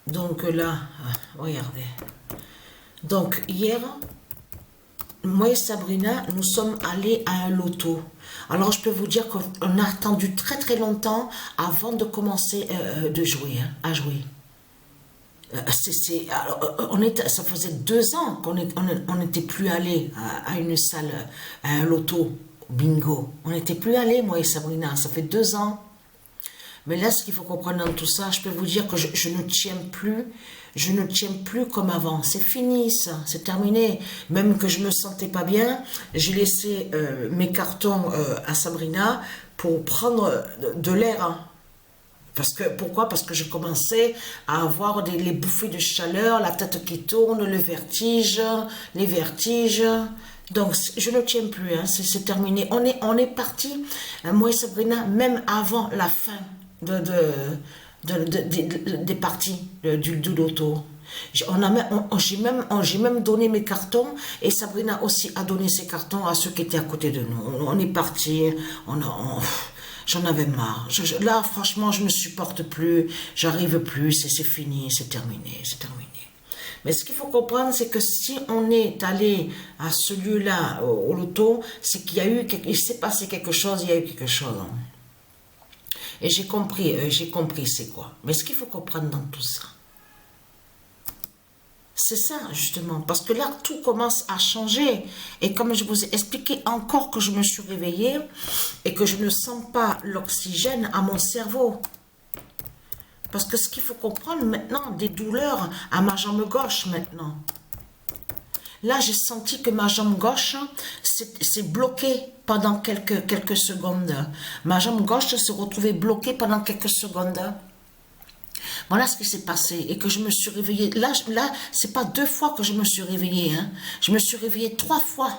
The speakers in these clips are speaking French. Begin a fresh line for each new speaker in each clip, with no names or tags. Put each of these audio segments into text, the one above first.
Donc là, regardez. Donc hier, moi et Sabrina, nous sommes allés à un loto. Alors je peux vous dire qu'on a attendu très très longtemps avant de commencer de jouer, hein, à jouer. Alors, ça faisait 2 ans qu'on n'était plus allé à une salle, à un loto, bingo. On n'était plus allé, moi et Sabrina, ça fait 2 ans. Mais là, ce qu'il faut comprendre dans tout ça, je peux vous dire que je ne tiens plus, je ne tiens plus comme avant. C'est fini, ça, c'est terminé. Même que je me sentais pas bien, j'ai laissé mes cartons à Sabrina pour prendre de l'air, hein. Pourquoi? Parce que je commençais à avoir les bouffées de chaleur, la tête qui tourne, le vertige, les vertiges. Donc, je ne tiens plus, hein, c'est terminé. On est parti, moi et Sabrina, même avant la fin des parties du loto. J'ai même donné mes cartons et Sabrina aussi a donné ses cartons à ceux qui étaient à côté de nous. On est parti, j'en avais marre. Là, franchement, je ne supporte plus, j'arrive plus, c'est fini, c'est terminé, c'est terminé. Mais ce qu'il faut comprendre, c'est que si on est allé à ce lieu-là, au loto, c'est il s'est passé quelque chose, il y a eu quelque chose, hein. Et j'ai compris c'est quoi. Mais ce qu'il faut comprendre dans tout ça, c'est ça justement, parce que là tout commence à changer. Et comme je vous ai expliqué encore que je me suis réveillée et que je ne sens pas l'oxygène à mon cerveau. Parce que ce qu'il faut comprendre maintenant, des douleurs à ma jambe gauche maintenant. Là, j'ai senti que ma jambe gauche s'est bloquée pendant quelques secondes. Ma jambe gauche se retrouvait bloquée pendant quelques secondes. Voilà ce qui s'est passé et que je me suis réveillée. Là c'est pas 2 fois que je me suis réveillée, hein. Je me suis réveillée 3 fois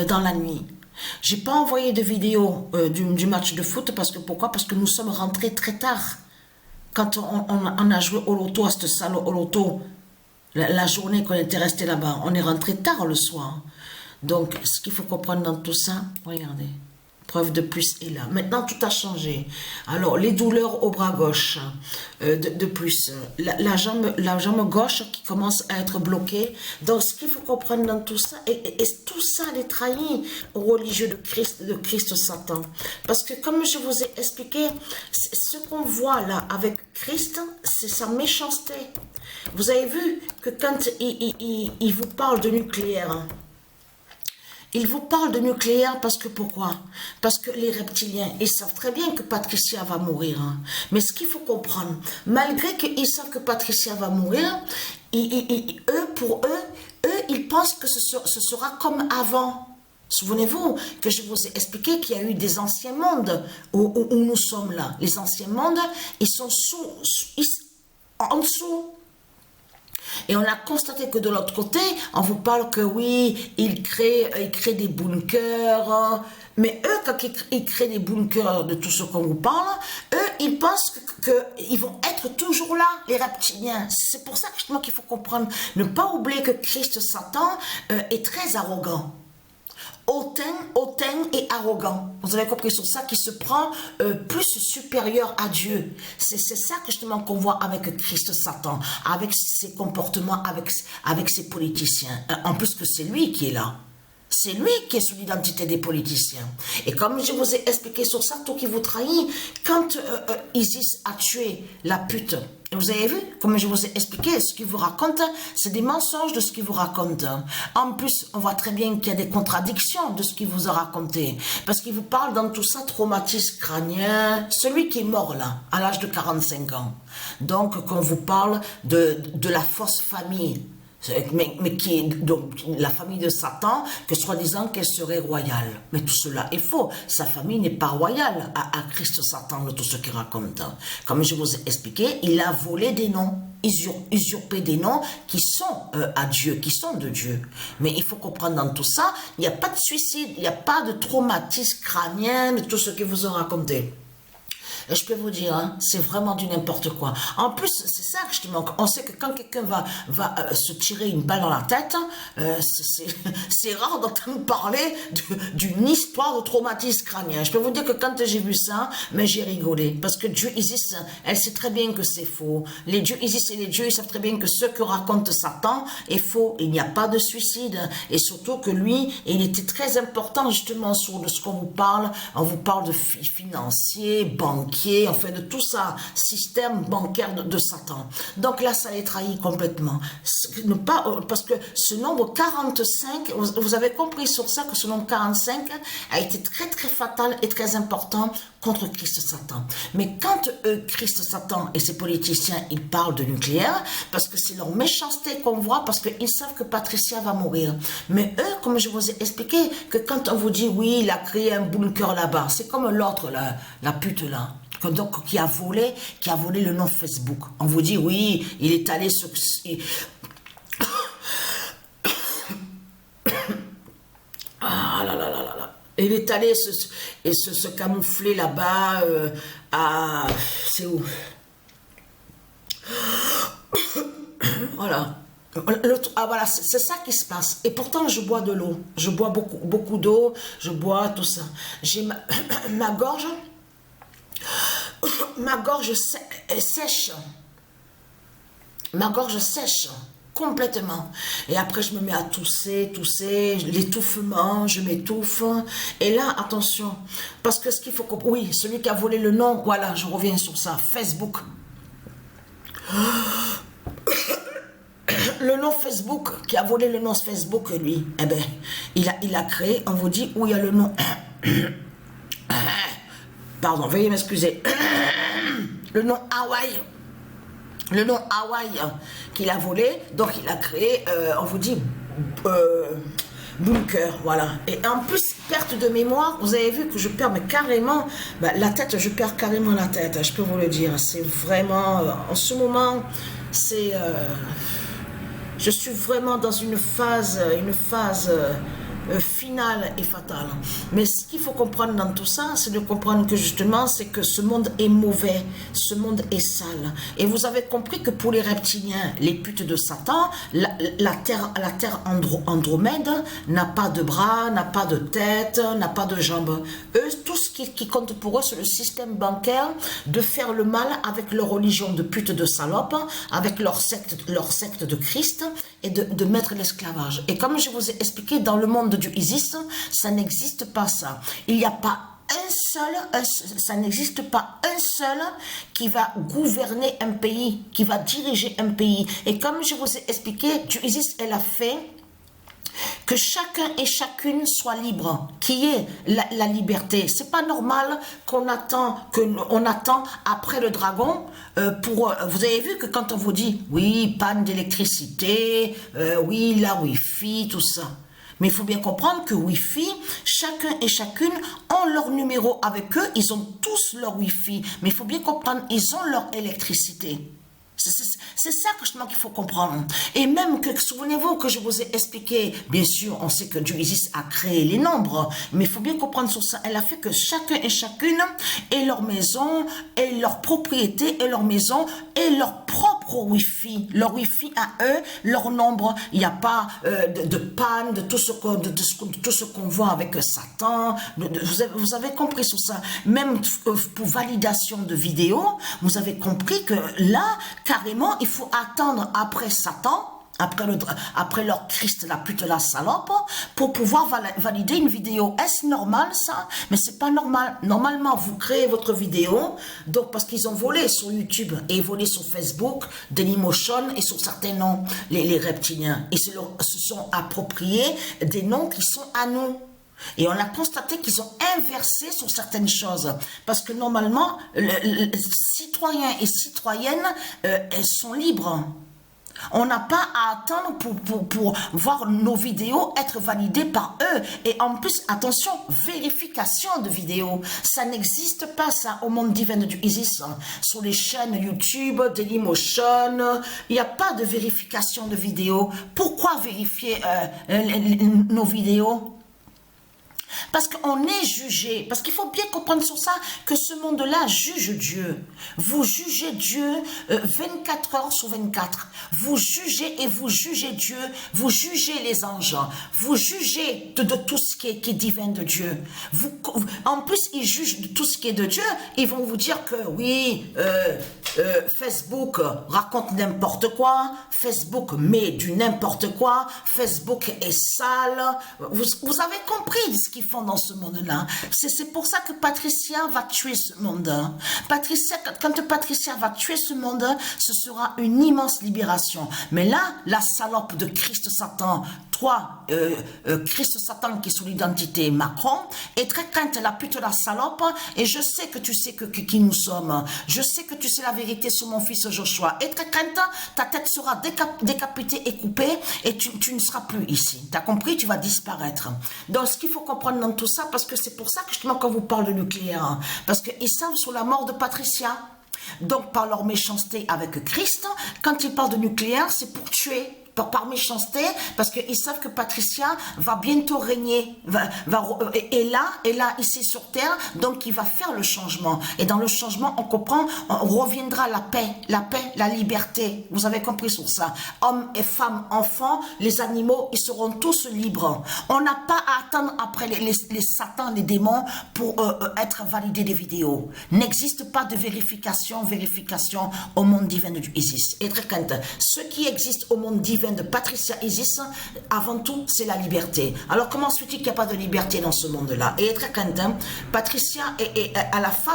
dans la nuit. J'ai pas envoyé de vidéo du match de foot parce que pourquoi? Parce que nous sommes rentrés très tard. Quand on a joué au loto, à cette salle au loto, la journée qu'on était resté là-bas, on est rentré tard le soir. Donc, ce qu'il faut comprendre dans tout ça, regardez, preuve de plus est là. Maintenant, tout a changé. Alors, les douleurs au bras gauche, de plus, la jambe gauche qui commence à être bloquée. Donc, ce qu'il faut comprendre dans tout ça, et tout ça, les trahit aux religieux de Christ Satan. Parce que, comme je vous ai expliqué, ce qu'on voit là avec Christ, c'est sa méchanceté. Vous avez vu que quand il vous parle de nucléaire, hein, il vous parle de nucléaire parce que pourquoi? Parce que les reptiliens, ils savent très bien que Patricia va mourir, hein. Mais ce qu'il faut comprendre, malgré qu'ils savent que Patricia va mourir, pour eux, ils pensent que ce sera comme avant. Souvenez-vous que je vous ai expliqué qu'il y a eu des anciens mondes où nous sommes là. Les anciens mondes, ils sont en dessous. Et on a constaté que de l'autre côté, on vous parle que oui, ils créent des bunkers. Mais eux, quand ils créent des bunkers de tout ce qu'on vous parle, eux, ils pensent qu'ils vont être toujours là, les reptiliens. C'est pour ça justement qu'il faut comprendre. Ne pas oublier que Christ Satan est très arrogant. Hautain et arrogant. Vous avez compris sur ça, qui se prend plus supérieur à Dieu. C'est ça que justement qu'on voit avec Christ Satan, avec ses comportements, avec ses politiciens. En plus que c'est lui qui est là. C'est lui qui est sous l'identité des politiciens. Et comme je vous ai expliqué sur ça, tout qui vous trahit, quand Isis a tué la pute, et vous avez vu, comme je vous ai expliqué, ce qu'il vous raconte, c'est des mensonges de ce qu'il vous raconte. En plus, on voit très bien qu'il y a des contradictions de ce qu'il vous a raconté. Parce qu'il vous parle dans tout ça, traumatisme crânien, celui qui est mort là, à l'âge de 45 ans. Donc, qu'on vous parle de la fausse famille. Mais qui est donc la famille de Satan, que soi-disant qu'elle serait royale. Mais tout cela est faux. Sa famille n'est pas royale à Christ Satan, de tout ce qu'il raconte. Comme je vous ai expliqué, il a volé des noms, usurpé des noms qui sont à Dieu, qui sont de Dieu. Mais il faut comprendre dans tout ça, il n'y a pas de suicide, il n'y a pas de traumatisme crânien, de tout ce que vous a raconté. Et je peux vous dire, hein, c'est vraiment du n'importe quoi. En plus, c'est ça que je te manque. On sait que quand quelqu'un va se tirer une balle dans la tête, c'est rare d'entendre parler d'une histoire de traumatisme crânien. Je peux vous dire que quand j'ai vu ça, mais j'ai rigolé. Parce que Dieu Isis, elle sait très bien que c'est faux. Les dieux Isis et les dieux, ils savent très bien que ce que raconte Satan est faux. Il n'y a pas de suicide. Et surtout que lui, il était très important justement sur ce qu'on vous parle. On vous parle de financier, banquier, enfin de tout ça, système bancaire de Satan. Donc là, ça les trahit complètement. Parce que ce nombre 45, vous avez compris sur ça que ce nombre 45 a été très très fatal et très important contre Christ Satan. Mais quand Christ Satan et ses politiciens, ils parlent de nucléaire, parce que c'est leur méchanceté qu'on voit, parce qu'ils savent que Patricia va mourir. Mais eux, comme je vous ai expliqué, que quand on vous dit, oui, il a créé un bunker là-bas, c'est comme l'autre, la pute là, donc, qui a volé le nom Facebook. On vous dit, oui, il est allé ah là là là là là. Il est allé se camoufler là-bas à... C'est où? Voilà. Ah voilà, c'est ça qui se passe. Et pourtant, je bois de l'eau. Je bois beaucoup d'eau. Je bois tout ça. J'ai ma gorge... Ma gorge sèche. Ma gorge sèche. Complètement. Et après, je me mets à tousser, l'étouffement, je m'étouffe. Et là, attention, parce que ce qu'il faut comprendre, oui, celui qui a volé le nom, voilà, je reviens sur ça, Facebook. Le nom Facebook, qui a volé le nom Facebook, lui, eh ben, il a créé, on vous dit où il y a le nom. Pardon, veuillez m'excuser. Le nom Hawaï. Le nom Hawaï qu'il a volé, donc il a créé, on vous dit, bunker, voilà. Et en plus, perte de mémoire, vous avez vu que je perds mais carrément la tête, je perds carrément la tête, je peux vous le dire. C'est vraiment, en ce moment, c'est... je suis vraiment dans une phase finale et fatale. Mais ce qu'il faut comprendre dans tout ça, c'est de comprendre que justement, c'est que ce monde est mauvais, ce monde est sale. Et vous avez compris que pour les reptiliens, les putes de Satan, la terre Andromède n'a pas de bras, n'a pas de tête, n'a pas de jambes. Eux, tout ce qui compte pour eux, c'est le système bancaire, de faire le mal avec leur religion de pute de salope, avec leur secte de Christ, et de mettre l'esclavage. Et comme je vous ai expliqué, dans le monde du Isis, ça n'existe pas ça. Il n'y a pas ça n'existe pas un seul qui va gouverner un pays, qui va diriger un pays. Et comme je vous ai expliqué, du Isis, elle a fait que chacun et chacune soit libre, qui est la liberté. C'est pas normal qu'on attend après le dragon pour... Vous avez vu que quand on vous dit, oui, panne d'électricité, oui, la Wi-Fi, tout ça. Mais il faut bien comprendre que Wi-Fi, chacun et chacune ont leur numéro avec eux, ils ont tous leur Wi-Fi. Mais il faut bien comprendre, ils ont leur électricité. C'est ça que justement qu'il faut comprendre. Et même que, souvenez-vous que je vous ai expliqué, bien sûr, on sait que Dieu Isis a créé les nombres, mais il faut bien comprendre sur ça. Elle a fait que chacun et chacune ait leur maison, ait leur propriété, ait leur maison, ait leur propre Wi-Fi. Leur Wi-Fi à eux, leur nombre. Il n'y a pas de panne, de tout ce qu'on voit avec Satan. Vous avez compris sur ça. Même pour validation de vidéos, vous avez compris que là, carrément, il faut attendre après Satan, après leur Christ, la pute, la salope, pour pouvoir valider une vidéo. Est-ce normal ça? Mais c'est pas normal. Normalement, vous créez votre vidéo, donc parce qu'ils ont volé sur YouTube et volé sur Facebook, Dailymotion et sur certains noms, les reptiliens. Ils se sont appropriés des noms qui sont à nous. Et on a constaté qu'ils ont inversé sur certaines choses. Parce que normalement, les citoyens et citoyennes elles sont libres. On n'a pas à attendre pour voir nos vidéos être validées par eux. Et en plus, attention, vérification de vidéos. Ça n'existe pas, ça, au monde divin du Isis. Sur les chaînes YouTube, Dailymotion, il n'y a pas de vérification de vidéos. Pourquoi vérifier nos vidéos? Parce qu'on est jugé. Parce qu'il faut bien comprendre sur ça que ce monde-là juge Dieu. Vous jugez Dieu 24 heures sur 24. Vous jugez et vous jugez Dieu. Vous jugez les anges. Vous jugez de tout ce qui est divin de Dieu. En plus, ils jugent de tout ce qui est de Dieu. Ils vont vous dire que oui, Facebook raconte n'importe quoi. Facebook met du n'importe quoi. Facebook est sale. Vous avez compris ce qu'ils font dans ce monde-là. C'est pour ça que Patricia va tuer ce monde. Patricia, quand Patricia va tuer ce monde, ce sera une immense libération. Mais là, la salope de Christ Satan, toi, Christ Satan qui est sous l'identité Macron, est très crainte, la pute, la salope, et je sais que tu sais qui nous sommes. Je sais que tu sais la vérité sur mon fils Joshua. Et très crainte, ta tête sera décapitée et coupée, et tu ne seras plus ici. Tu as compris? Tu vas disparaître. Donc, ce qu'il faut comprendre dans tout ça, parce que c'est pour ça que justement quand vous parle de nucléaire, parce qu'ils savent sur la mort de Patricia. Donc, par leur méchanceté avec Christ, quand ils parlent de nucléaire, c'est pour tuer. Par méchanceté, parce qu'ils savent que Patricia va bientôt régner, et là, ici sur terre, donc il va faire le changement. Et dans le changement, on comprend, on reviendra la paix, la liberté. Vous avez compris sur ça. Hommes et femmes, enfants, les animaux, ils seront tous libres. On n'a pas à attendre après les satans, les démons, pour être validés des vidéos. N'existe pas de vérification au monde divin de Isis. Et très crainte, ce qui existe au monde divin de Patricia Isis, avant tout, c'est la liberté. Alors, comment se fait-il qu'il n'y a pas de liberté dans ce monde-là? Et très content, Patricia est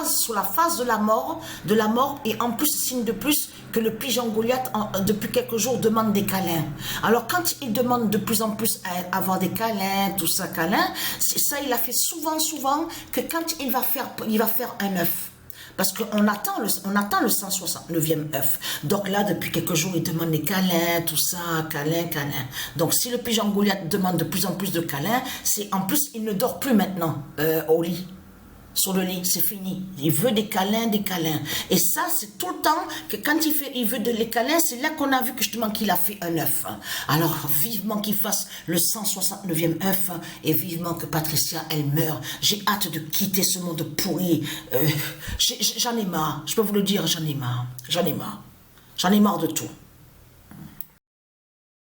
sur la phase de la mort, et en plus, signe de plus que le pigeon Goliath, depuis quelques jours, demande des câlins. Alors, quand il demande de plus en plus à avoir des câlins, tout ça, câlins, c'est ça, il a fait souvent, que quand il va faire un œuf. Parce qu'on attend le 169e œuf. Donc là, depuis quelques jours, il demande des câlins, tout ça, câlins. Donc si le pigeon Goliath demande de plus en plus de câlins, c'est en plus, il ne dort plus maintenant au lit. Sur le lit, c'est fini. Il veut des câlins. Et ça, c'est tout le temps que quand il veut les câlins, c'est là qu'on a vu que justement qu'il a fait un œuf. Alors, vivement qu'il fasse le 169e œuf et vivement que Patricia, elle meure. J'ai hâte de quitter ce monde pourri. J'en ai marre. Je peux vous le dire, j'en ai marre. J'en ai marre de tout.